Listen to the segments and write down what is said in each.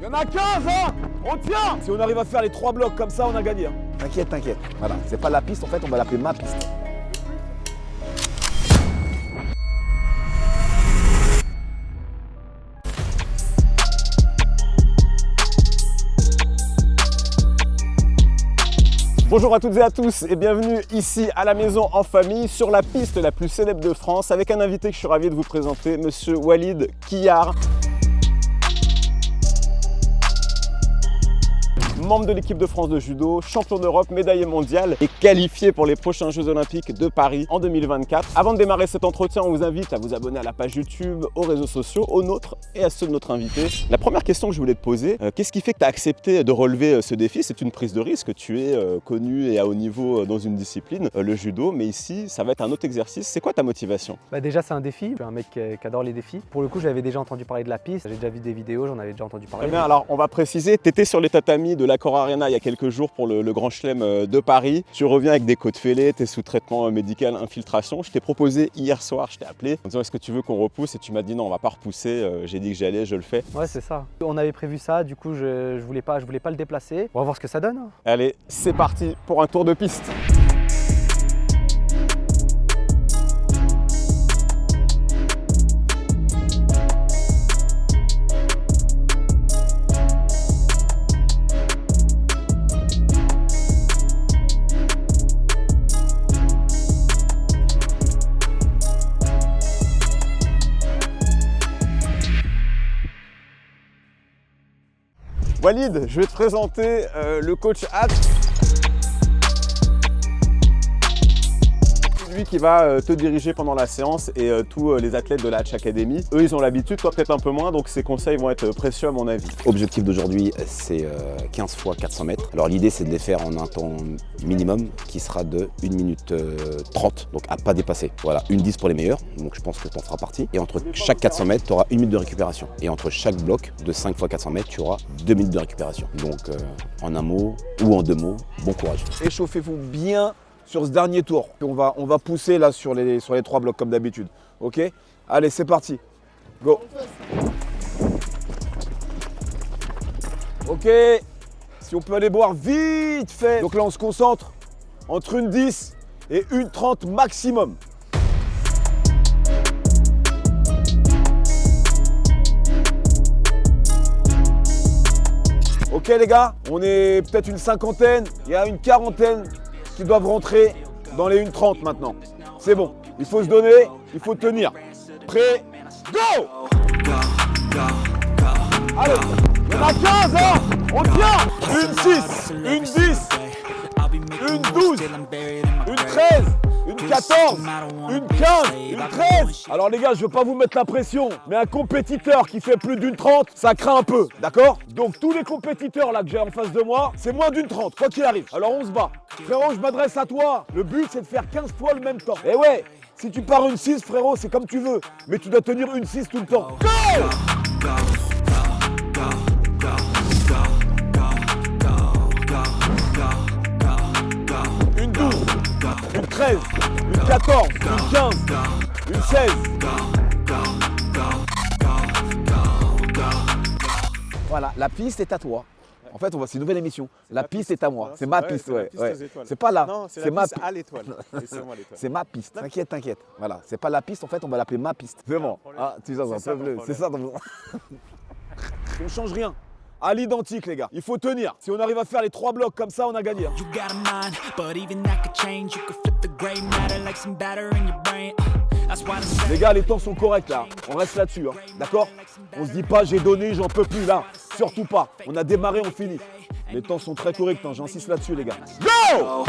Il y en a 15, hein. On tient. Si on arrive à faire les 3 blocs comme ça, on a gagné. Hein. T'inquiète, t'inquiète. Voilà, c'est pas la piste, en fait, on va l'appeler ma piste. Bonjour à toutes et à tous et bienvenue ici à la maison en famille sur la piste la plus célèbre de France avec un invité que je suis ravi de vous présenter, monsieur Walid Kiyar. Membre de l'équipe de France de judo, champion d'Europe, médaillé mondial et qualifié pour les prochains Jeux Olympiques de Paris en 2024. Avant de démarrer cet entretien, on vous invite à vous abonner à la page YouTube, aux réseaux sociaux, aux nôtres et à ceux de notre invité. La première question que je voulais te poser, qu'est-ce qui fait que tu as accepté de relever ce défi? C'est une prise de risque, tu es connu et à haut niveau dans une discipline, le judo, mais ici, ça va être un autre exercice. C'est quoi ta motivation? Déjà, c'est un défi. Je suis un mec qui adore les défis. Pour le coup, j'avais déjà entendu parler de la piste, j'ai déjà vu des vidéos, j'en avais déjà entendu parler. Très bien, alors on va préciser, tu étais sur les tatamis de l'Accor Arena il y a quelques jours pour le Grand Chelem de Paris. Tu reviens avec des côtes fêlées, tu es sous traitement médical infiltration. Je t'ai proposé hier soir, je t'ai appelé en disant est-ce que tu veux qu'on repousse et tu m'as dit non, on va pas repousser. J'ai dit que j'allais, je le fais. Ouais, c'est ça. On avait prévu ça, du coup je voulais pas le déplacer. On va voir ce que ça donne. Allez, c'est parti pour un tour de piste. Walid, je vais te présenter le coach Hat. Lui qui va te diriger pendant la séance et tous les athlètes de la Hatch Academy. Eux, ils ont l'habitude, toi peut-être un peu moins, donc ces conseils vont être précieux à mon avis. Objectif d'aujourd'hui, c'est 15 fois 400 mètres. Alors l'idée, c'est de les faire en un temps minimum qui sera de 1 minute 30, donc à pas dépasser. Voilà, 1:10 pour les meilleurs, donc je pense que tu en feras partie. Et entre chaque 400 mètres, tu auras 1 minute de récupération. Et entre chaque bloc de 5 fois 400 mètres, tu auras 2 minutes de récupération. Donc en un mot ou en 2 mots, bon courage. Échauffez-vous bien sur ce dernier tour. On va pousser là sur les 3 blocs comme d'habitude. Ok? Allez, c'est parti. Go. Ok. Si on peut aller boire vite fait. Donc là, on se concentre entre 1:10 et 1:30 maximum. Ok les gars, on est peut-être une cinquantaine, il y a une quarantaine qui doivent rentrer dans les 1:30 maintenant. C'est bon, il faut se donner, il faut tenir. Prêt, go! Allez, il y en a 15, hein? On tient! 1:06, 1:10, 1:12, 1:13, 1:14, 1:15, 1:13. Alors les gars, je veux pas vous mettre la pression, mais un compétiteur qui fait plus d'1:30, ça craint un peu, d'accord? Donc tous les compétiteurs là que j'ai en face de moi, c'est moins d'1:30, quoi qu'il arrive. Alors on se bat. Frérot, je m'adresse à toi. Le but, c'est de faire 15 fois le même temps. Et ouais, si tu pars 1:06, frérot, c'est comme tu veux, mais tu dois tenir 1:06 tout le temps. Go! 1:12, 1:13, 1:14, 1:15, 1:16. Voilà, la piste est à toi. En fait, c'est une nouvelle émission. La piste est à moi. C'est ma piste, ouais. C'est pas là. Non, c'est ma piste à l'étoile. C'est ma piste. T'inquiète, t'inquiète. Voilà, c'est pas la piste. En fait, on va l'appeler ma piste. C'est bon. Ah, tu sais, c'est un peu bleu. C'est ça. On change rien. À l'identique, les gars. Il faut tenir. Si on arrive à faire les 3 blocs comme ça, on a gagné. Les gars, les temps sont corrects là. On reste là-dessus, hein. D'accord? On se dit pas j'ai donné, j'en peux plus là. Surtout pas. On a démarré, on finit. Les temps sont très corrects, hein. J'insiste là-dessus, les gars. Go!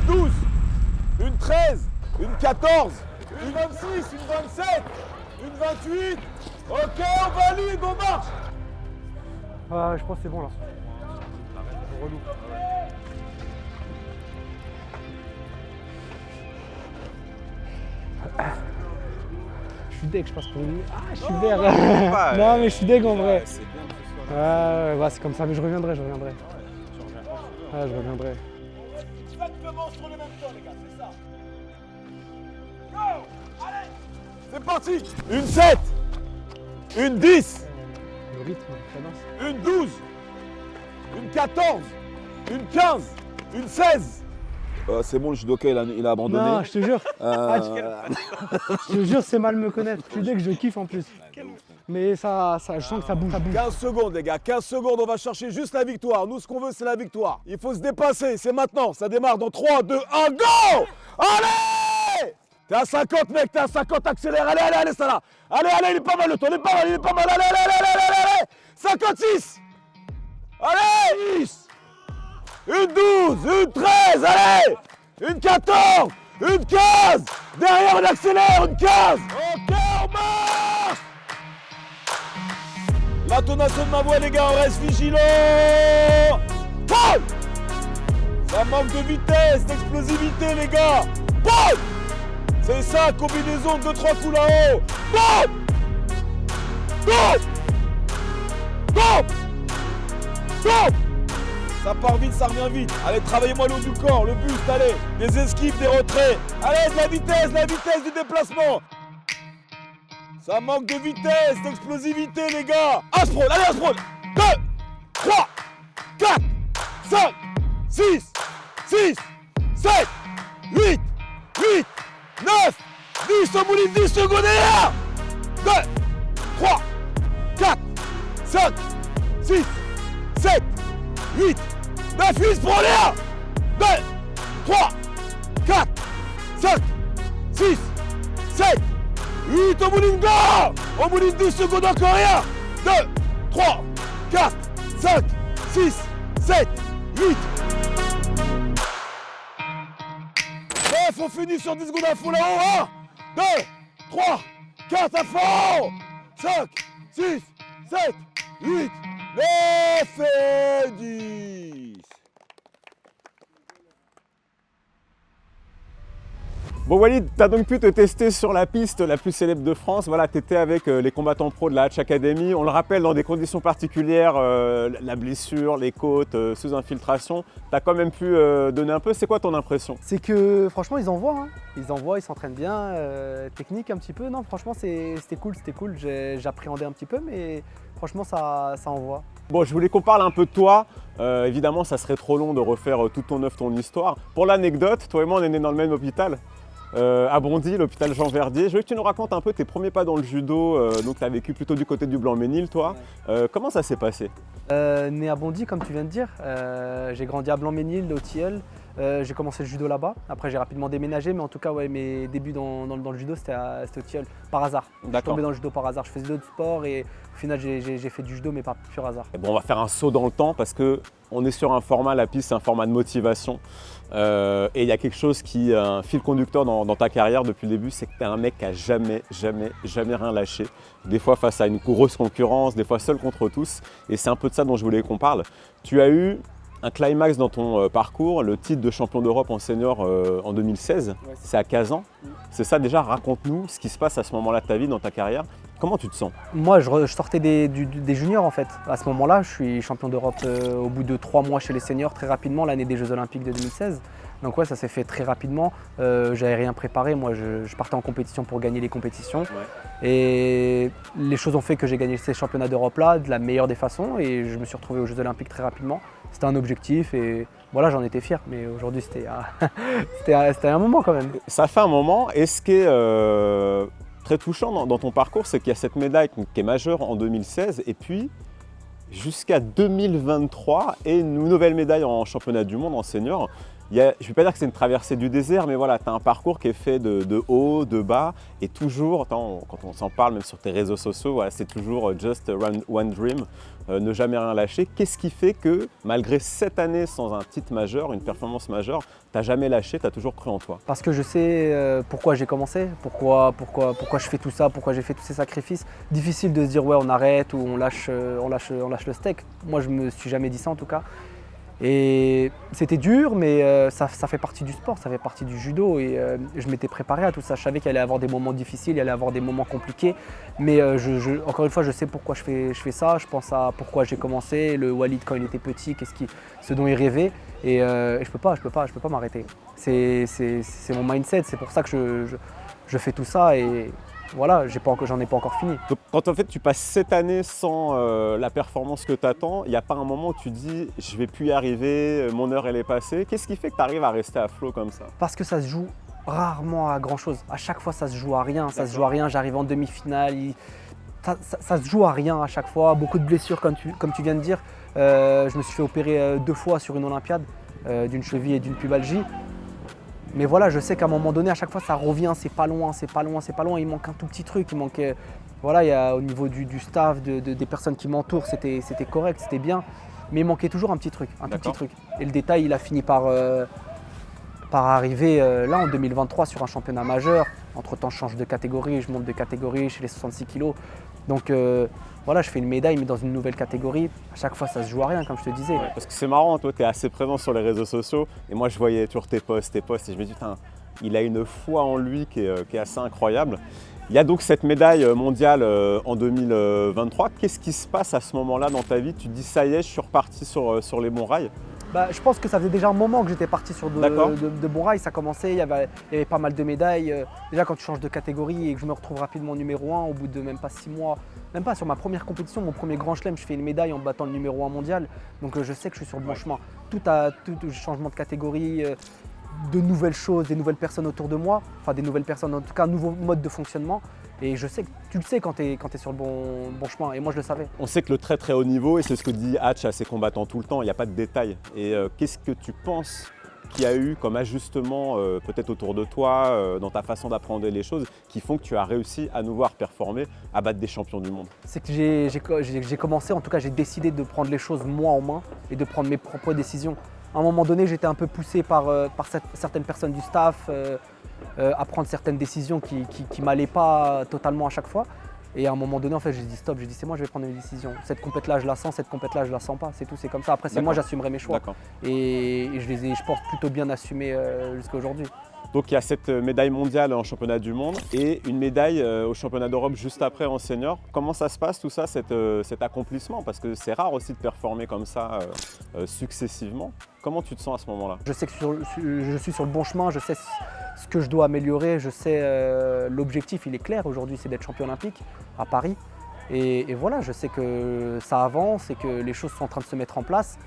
1:12, 1:13, 1:14, 1:26, 1:27, 1:28. Ok, on valide, on marche. Je pense que c'est bon là. Relou. Je suis deg, je passe pour lui. Ah, je suis vert. Non, mais je suis deg en vrai. C'est bien. Ouais, c'est comme ça, mais je reviendrai. Ouais, je reviendrai. Exactement sur le même temps, les gars, c'est ça. Go! Allez! C'est parti! 1:07, 1:10, Le rythme, la cadence. Une 12, une 14, une 15, une 16. C'est bon, le judoka, il a abandonné. Non, je te jure. Euh, Je te jure, c'est mal me connaître. Tu dis que je kiffe en plus. Mais ça, je sens que ça bouge. 15 secondes, les gars, 15 secondes, on va chercher juste la victoire. Nous, ce qu'on veut, c'est la victoire. Il faut se dépasser, c'est maintenant. Ça démarre dans 3, 2, 1, go! Allez! T'es à 50, mec, t'es à 50, accélère. Allez, ça là. Allez, il est pas mal le temps, il est pas mal. Allez. 56. Allez! 10. Une 12, une 13, allez! Une 14, une 15. Derrière, on accélère, une 15. Ok, on marche! L'intonation de ma voix, les gars, on reste vigilants. Paul! Ça manque de vitesse, d'explosivité, les gars. Paul! C'est ça, combinaison de 2-3 coups là-haut. Paul! Go! Ça part vite, ça revient vite. Allez, travaillez-moi le haut du corps, le buste, allez. Des esquives, des retraits. Allez, de la vitesse du déplacement. Ça manque de vitesse, d'explosivité, les gars. Asprol, allez, Asprol. 2, 3, 4, 5, 6, 7, 8, 9, 10, au bout de 10 secondes et là. 2, 3, 4, 5, 6, 7, 8, 9, 8, pour l'air. 2, 3, 4, 5, 6, 7, 8, au bout d'une go. Au bout d'une 10 secondes, encore rien. 2, 3, 4, 5, 6, 7, 8. 9, on finit sur 10 secondes à fond là-haut. 1, 2, 3, 4 à fond. 5, 6, 7, 8, 9 et 10. Bon Walid, tu as donc pu te tester sur la piste la plus célèbre de France. Voilà, tu étais avec les combattants pros de la Hatch Academy. On le rappelle, dans des conditions particulières, la blessure, les côtes, sous infiltration. Tu as quand même pu donner un peu. C'est quoi ton impression? C'est que franchement ils envoient, hein. Ils s'entraînent bien, technique un petit peu. Non franchement c'était cool. J'appréhendais un petit peu mais franchement ça envoie. Bon, je voulais qu'on parle un peu de toi. Évidemment, ça serait trop long de refaire toute ton histoire. Pour l'anecdote, toi et moi, on est nés dans le même hôpital. À Bondy, l'hôpital Jean Verdier. Je veux que tu nous racontes un peu tes premiers pas dans le judo. Donc, tu as vécu plutôt du côté du Blanc-Ménil, toi. Comment ça s'est passé? Né à Bondy, comme tu viens de dire. J'ai grandi à Blanc-Ménil, au Tilleul. J'ai commencé le judo là-bas. Après, j'ai rapidement déménagé, mais en tout cas, ouais, mes débuts dans le judo, c'était au Tilleul, par hasard. Je suis tombé dans le judo par hasard. Je faisais d'autres sports et au final, j'ai fait du judo, mais par pur hasard. Et bon, on va faire un saut dans le temps parce qu'on est sur un format, la piste, c'est un format de motivation. Et il y a quelque chose qui est un fil conducteur dans ta carrière depuis le début, c'est que tu es un mec qui n'a jamais rien lâché. Des fois face à une grosse concurrence, des fois seul contre tous. Et c'est un peu de ça dont je voulais qu'on parle. Tu as eu un climax dans ton parcours, le titre de champion d'Europe en senior en 2016, c'est à Kazan. C'est ça déjà, raconte-nous ce qui se passe à ce moment-là de ta vie, dans ta carrière. Comment tu te sens? Moi, je sortais des juniors en fait. À ce moment-là, je suis champion d'Europe au bout de 3 mois chez les seniors, très rapidement, l'année des Jeux Olympiques de 2016. Donc ouais, ça s'est fait très rapidement. J'avais rien préparé. Moi, je partais en compétition pour gagner les compétitions. Ouais. Et les choses ont fait que j'ai gagné ces championnats d'Europe-là de la meilleure des façons. Et je me suis retrouvé aux Jeux Olympiques très rapidement. C'était un objectif et voilà, j'en étais fier. Mais aujourd'hui, c'était un moment quand même. Ça fait un moment. Et ce qui est très touchant dans ton parcours, c'est qu'il y a cette médaille qui est majeure en 2016. Et puis, jusqu'à 2023, et une nouvelle médaille en championnat du monde en senior. Je ne vais pas dire que c'est une traversée du désert, mais voilà, tu as un parcours qui est fait de haut, de bas, et toujours, quand on s'en parle, même sur tes réseaux sociaux, voilà, c'est toujours just one dream, ne jamais rien lâcher. Qu'est-ce qui fait que, malgré 7 années sans un titre majeur, une performance majeure, tu n'as jamais lâché, tu as toujours cru en toi? Parce que je sais pourquoi j'ai commencé, pourquoi je fais tout ça, pourquoi j'ai fait tous ces sacrifices. Difficile de se dire ouais on arrête ou on lâche le steak. Moi je me suis jamais dit ça en tout cas. Et c'était dur, mais ça fait partie du sport, ça fait partie du judo et je m'étais préparé à tout ça. Je savais qu'il allait y avoir des moments difficiles, il allait y avoir des moments compliqués, mais encore une fois, je sais pourquoi je fais ça. Je pense à pourquoi j'ai commencé, le Walid quand il était petit, ce dont il rêvait, et je peux pas m'arrêter. C'est mon mindset, c'est pour ça que je fais tout ça et voilà, j'en ai pas encore fini. Donc quand en fait tu passes cette année sans la performance que tu attends, il n'y a pas un moment où tu dis je vais plus y arriver, mon heure elle est passée. Qu'est-ce qui fait que tu arrives à rester à flot comme ça? Parce que ça se joue rarement à grand chose. À chaque fois, ça se joue à rien. Ça se joue à rien. J'arrive en demi-finale. Ça se joue à rien à chaque fois. Beaucoup de blessures, comme tu viens de dire. Je me suis fait opérer 2 fois sur une Olympiade, d'une cheville et d'une pubalgie. Mais voilà, je sais qu'à un moment donné, à chaque fois, ça revient. C'est pas loin, c'est pas loin, c'est pas loin. Il manque un tout petit truc. Il manquait. Voilà, au niveau du staff, des personnes qui m'entourent, c'était correct, c'était bien. Mais il manquait toujours un petit truc, un tout petit truc. Et le détail, il a fini par arriver là en 2023 sur un championnat majeur. Entre-temps, je change de catégorie, je monte de catégorie chez les 66 kilos. Donc voilà, je fais une médaille, mais dans une nouvelle catégorie. À chaque fois, ça se joue à rien, comme je te disais. Ouais, parce que c'est marrant, toi, tu es assez présent sur les réseaux sociaux. Et moi, je voyais toujours tes posts. Et je me dis, putain, il a une foi en lui qui est assez incroyable. Il y a donc cette médaille mondiale en 2023. Qu'est-ce qui se passe à ce moment-là dans ta vie? Tu te dis, ça y est, je suis reparti sur les bons rails? Je pense que ça faisait déjà un moment que j'étais parti sur de bons rails. Ça commençait, il y avait pas mal de médailles. Déjà, quand tu changes de catégorie et que je me retrouve rapidement numéro 1 au bout de même pas 6 mois, même pas sur ma première compétition, mon premier grand chelem, je fais une médaille en battant le numéro 1 mondial. Donc je sais que je suis sur le bon chemin. Tout changement de catégorie, de nouvelles choses, des nouvelles personnes autour de moi, enfin des nouvelles personnes, en tout cas un nouveau mode de fonctionnement. Et je sais que tu le sais quand tu es sur le bon chemin, et moi je le savais. On sait que le très très haut niveau, et c'est ce que dit Hatch à ses combattants tout le temps, il n'y a pas de détails. Et qu'est-ce que tu penses qu'il y a eu comme ajustement peut-être autour de toi, dans ta façon d'appréhender les choses, qui font que tu as réussi à nouveau à performer, à battre des champions du monde? C'est que j'ai commencé, en tout cas j'ai décidé de prendre les choses moi en main et de prendre mes propres décisions. À un moment donné, j'étais un peu poussé par certaines personnes du staff à prendre certaines décisions qui ne m'allaient pas totalement à chaque fois. Et à un moment donné, en fait, j'ai dit stop, j'ai dit c'est moi, je vais prendre mes décisions. Cette compète-là, je la sens, cette compète-là, je la sens pas. C'est tout, c'est comme ça. Après, c'est moi, j'assumerai mes choix. Et je les ai, je pense, plutôt bien assumés jusqu'à aujourd'hui. Donc il y a cette médaille mondiale en championnat du monde et une médaille au championnat d'Europe juste après en senior. Comment ça se passe tout ça, cet accomplissement? Parce que c'est rare aussi de performer comme ça successivement. Comment tu te sens à ce moment-là? Je sais que je suis sur le bon chemin, je sais ce que je dois améliorer, je sais l'objectif, il est clair aujourd'hui, c'est d'être champion olympique à Paris. Et voilà, je sais que ça avance et que les choses sont en train de se mettre en place.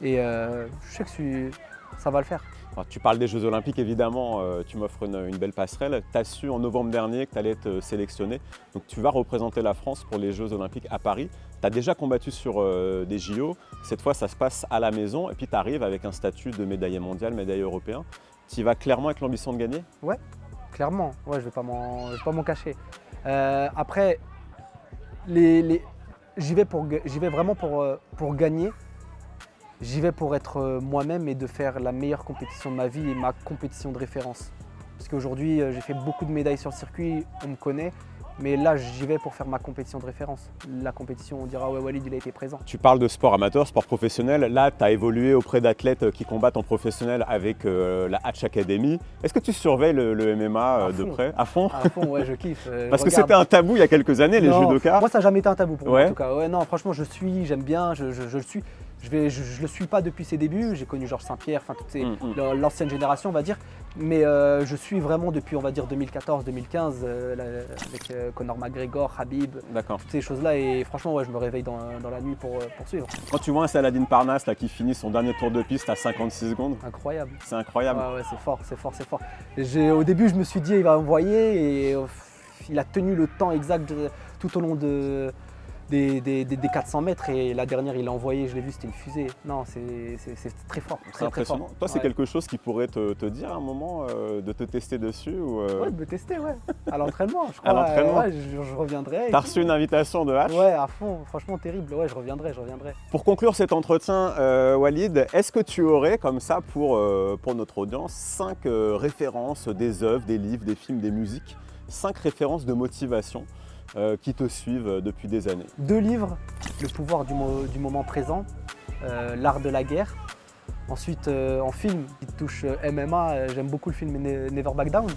Et je sais que ça va le faire. Alors, tu parles des Jeux Olympiques, évidemment, tu m'offres une belle passerelle. Tu as su en novembre dernier que tu allais être sélectionné. Donc tu vas représenter la France pour les Jeux Olympiques à Paris. Tu as déjà combattu sur des JO. Cette fois, ça se passe à la maison. Et puis tu arrives avec un statut de médaillé mondial, médaillé européen. Tu y vas clairement avec l'ambition de gagner? Ouais, clairement. Ouais, je vais pas m'en cacher. Après, j'y vais vraiment pour gagner. J'y vais pour être moi-même et de faire la meilleure compétition de ma vie et ma compétition de référence. Parce qu'aujourd'hui, j'ai fait beaucoup de médailles sur le circuit, on me connaît. Mais là, j'y vais pour faire ma compétition de référence. La compétition, on dira ouais, Walid, il a été présent. Tu parles de sport amateur, sport professionnel. Là, tu as évolué auprès d'athlètes qui combattent en professionnel avec la Hatch Academy. Est-ce que tu surveilles le MMA de près? À fond? À fond, ouais, je kiffe. Parce que c'était un tabou il y a quelques années, les judokas. Moi, ça n'a jamais été un tabou pour moi, en tout cas. Ouais, non, franchement, j'aime bien, je le suis. Je le suis pas depuis ses débuts, j'ai connu Georges Saint-Pierre, enfin toute l'ancienne génération on va dire, mais je suis vraiment depuis on va dire 2014-2015 avec Conor McGregor, Khabib, toutes ces choses là et franchement ouais, je me réveille dans la nuit pour suivre. Quand tu vois un Saladin Parnasse là, qui finit son dernier tour de piste à 56 secondes, incroyable. C'est incroyable. Ouais, c'est fort. Au début je me suis dit il va envoyer et il a tenu le temps exact tout au long des 400 mètres et la dernière il l'a envoyé, je l'ai vu, c'était une fusée. Non, c'est très fort, très fort. Toi, c'est quelque chose qui pourrait te dire à un moment de te tester dessus ou Ouais, de me tester, ouais. À l'entraînement, je crois. À l'entraînement ouais, je reviendrai. T'as reçu une invitation de Hatch? Ouais, à fond, franchement terrible. Ouais, je reviendrai. Pour conclure cet entretien, Walid, est-ce que tu aurais comme ça pour notre audience 5 références des œuvres, des livres, des films, des musiques, 5 références de motivation qui te suivent depuis des années? 2 livres, Le pouvoir du moment présent, L'art de la guerre. Ensuite, en film qui touche MMA, j'aime beaucoup le film Never Back Down.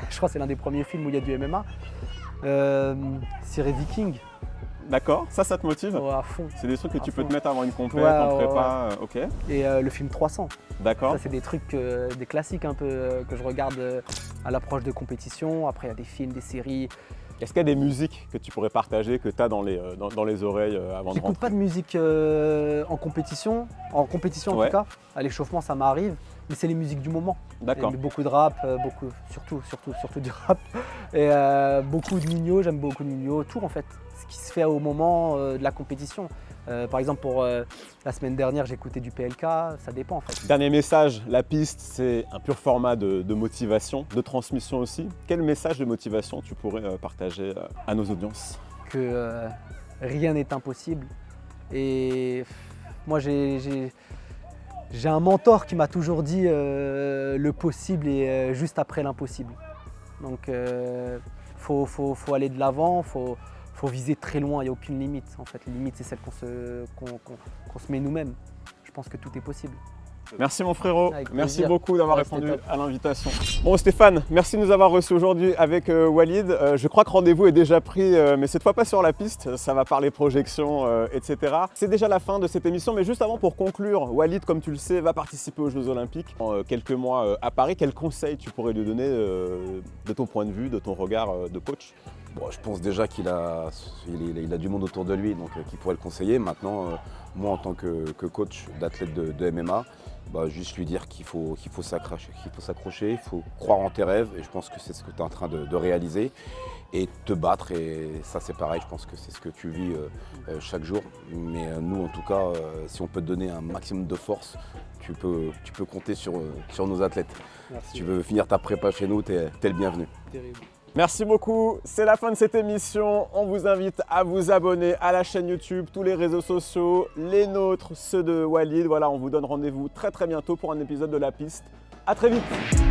Je crois que c'est l'un des premiers films où il y a du MMA. Série Viking, D'accord, ça te motive? Ouais, à fond. C'est des trucs que tu peux fond. te mettre avant une compète, Ouais, en ouais, prépa, ok. Et le film 300. D'accord. Ça, c'est des trucs, des classiques un peu que je regarde à l'approche de compétition. Après, il y a des films, des séries. Est-ce qu'il y a des musiques que tu pourrais partager, que tu as dans les oreilles avant de J'écoute rentrer? pas de musique en compétition en Ouais. tout cas. À l'échauffement, ça m'arrive, mais c'est les musiques du moment. D'accord. J'aime beaucoup de rap, surtout du rap. Et beaucoup de Nino, j'aime beaucoup de Nino, tout en fait. Ce qui se fait au moment de la compétition. Par exemple, pour la semaine dernière, j'ai écouté du PLK, ça dépend en fait. Dernier message, la piste, c'est un pur format de motivation, de transmission aussi. Quel message de motivation tu pourrais partager à nos audiences? Que rien n'est impossible. Et moi, j'ai un mentor qui m'a toujours dit le possible est juste après l'impossible. Donc, faut aller de l'avant, faut viser très loin, il n'y a aucune limite. En fait, la limite, c'est celle qu'on se met nous-mêmes. Je pense que tout est possible. Merci mon frérot, Avec merci plaisir. beaucoup d'avoir Ouais, répondu c'était top. à l'invitation. Bon Stéphane, merci de nous avoir reçus aujourd'hui avec Walid. Je crois que rendez-vous est déjà pris, mais cette fois pas sur la piste, ça va parler projections, etc. C'est déjà la fin de cette émission, mais juste avant pour conclure, Walid, comme tu le sais, va participer aux Jeux Olympiques en quelques mois à Paris. Quels conseils tu pourrais lui donner de ton point de vue, de ton regard de coach? Bon, je pense déjà qu'il a du monde autour de lui, donc qui pourrait le conseiller. Maintenant, moi en tant que coach d'athlète de MMA, juste lui dire qu'il faut s'accrocher, il faut croire en tes rêves, et je pense que c'est ce que tu es en train de réaliser, et te battre, et ça c'est pareil, je pense que c'est ce que tu vis chaque jour. Mais nous en tout cas, si on peut te donner un maximum de force, tu peux compter sur nos athlètes. Merci. Si tu veux finir ta prépa chez nous, t'es le bienvenu. Terrible. Merci beaucoup, c'est la fin de cette émission. On vous invite à vous abonner à la chaîne YouTube, tous les réseaux sociaux, les nôtres, ceux de Walid. Voilà, on vous donne rendez-vous très bientôt pour un épisode de La Piste. À très vite.